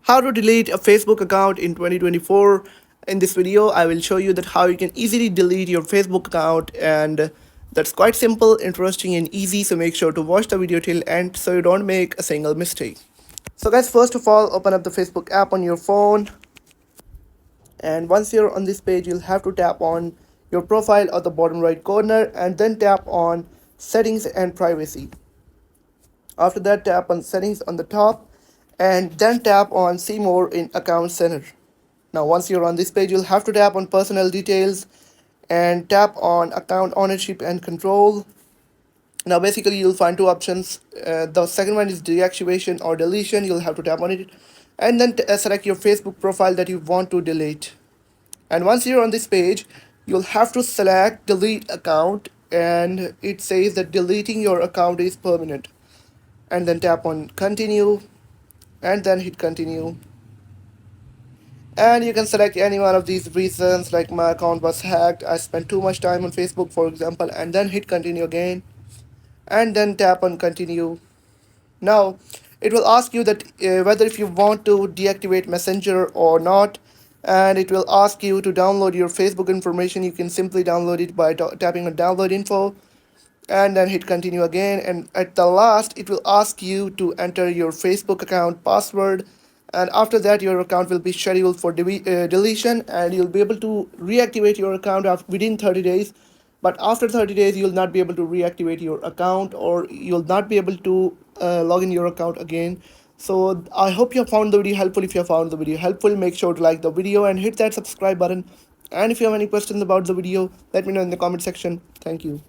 How to delete a Facebook account in 2024. In this video, I will show you that how you can easily delete your Facebook account, and that's quite simple, interesting and easy, so make sure to watch the video till end so you don't make a single mistake. So guys, first of all, open up the Facebook app on your phone, and once you're on this page, you'll have to tap on your profile at the bottom right corner and then tap on settings and privacy. After that, tap on settings on the top and then tap on see more in account center. Now once you're on this page, you'll have to tap on personal details and tap on account ownership and control. Now basically you'll find two options. The second one is deactivation or deletion. You'll have to tap on it and then select your Facebook profile that you want to delete. And once you're on this page, you'll have to select delete account, and it says that deleting your account is permanent, and then tap on continue and then hit continue. And you can select any one of these reasons, like my account was hacked, I spent too much time on Facebook, for example, and then hit continue again and then tap on continue. Now it will ask you that whether if you want to deactivate Messenger or not, and it will ask you to download your Facebook information. You can simply download it by tapping on download info and then hit continue again, and at the last it will ask you to enter your Facebook account password, and after that your account will be scheduled for deletion, and you'll be able to reactivate your account within 30 days. But after 30 days you'll not be able to reactivate your account, or you'll not be able to log in your account again. So I hope you have found the video helpful. If you have found the video helpful, make sure to like the video and hit that subscribe button, and if you have any questions about the video, let me know in the comment section. Thank you.